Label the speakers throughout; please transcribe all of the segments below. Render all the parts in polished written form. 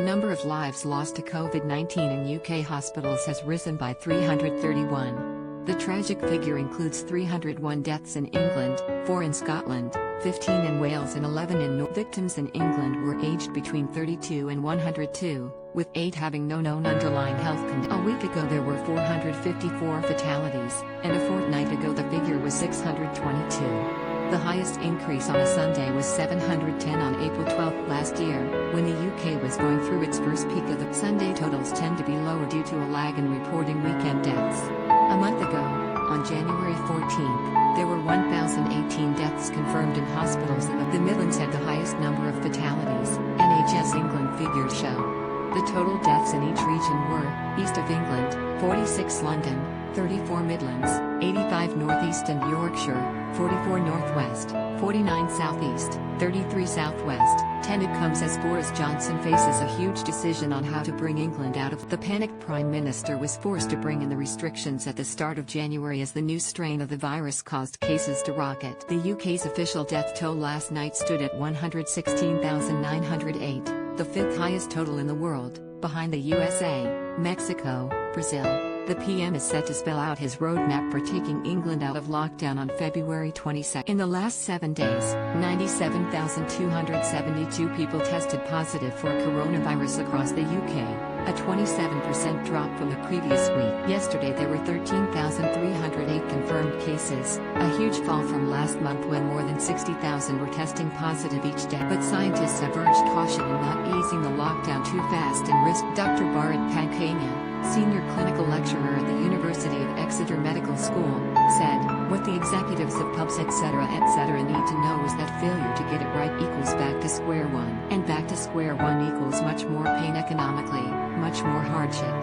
Speaker 1: number of lives lost to COVID-19 in UK hospitals has risen by 331. The tragic figure includes 301 deaths in England, 4 in Scotland, 15 in Wales and 11 in North. Victims in England were aged between 32 and 102, with 8 having no known underlying health condition. A week ago there were 454 fatalities, and a fortnight ago the figure was 622. The highest increase on a Sunday was 710 on April 12 last year, when the UK was going through its first peak of the Sunday. Totals tend to be lower due to a lag in reporting weekend deaths. A month ago, on January 14, there were 1,018 deaths confirmed in hospitals. The Midlands had the highest number of fatalities, NHS England figures show. The total deaths in each region were, East of England, 46 London, 34 Midlands, 85 North East and Yorkshire, 44 North West, 49 South East, 33 South West. 10 It comes as Boris Johnson faces a huge decision on how to bring England out of the panic. Prime Minister was forced to bring in the restrictions at the start of January as the new strain of the virus caused cases to rocket. The UK's official death toll last night stood at 116,908, the 5th highest total in the world, behind the USA, Mexico, Brazil. The PM is set to spell out his roadmap for taking England out of lockdown on February 22. In the last 7 days, 97,272 people tested positive for coronavirus across the UK, a 27% drop from the previous week. Yesterday there were 13,308 confirmed cases, a huge fall from last month when more than 60,000 were testing positive each day. But scientists have urged caution in not easing the lockdown too fast and risk. Dr. Bharat Pankhania, senior clinical lecturer at the University of Exeter Medical School, said, "What the executives of pubs etc. need to know is that failure to get it right equals back to square one. And back to square one equals much more pain economically, much more hardship.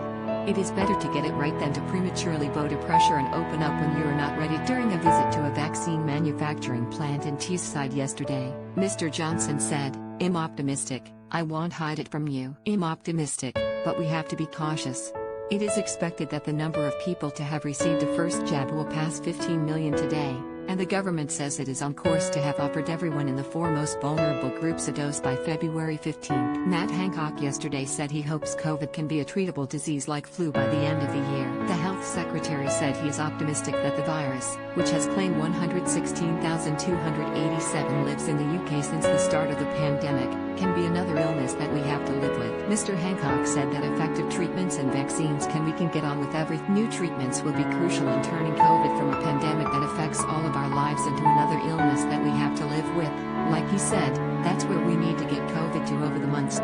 Speaker 1: It is better to get it right than to prematurely bow to pressure and open up when you are not ready." During a visit to a vaccine manufacturing plant in Teesside yesterday, Mr. Johnson said, "I'm optimistic, I won't hide it from you. I'm optimistic, but we have to be cautious. It is expected that the number of people to have received a first jab will pass 15 million today, and the government says it is on course to have offered everyone in the 4 most vulnerable groups a dose by February 15. Matt Hancock yesterday said he hopes COVID can be a treatable disease like flu by the end of the year. The health secretary said he is optimistic that the virus, which has claimed 116,287 lives in the UK since the start of the pandemic, can be another illness that we have to live with. Mr. Hancock said that effective treatments and vaccines we can get on with everything. New treatments will be crucial in turning COVID from a pandemic that affects all of our lives into another illness that we have to live with. Like he said, that's where we need to get COVID to over the months.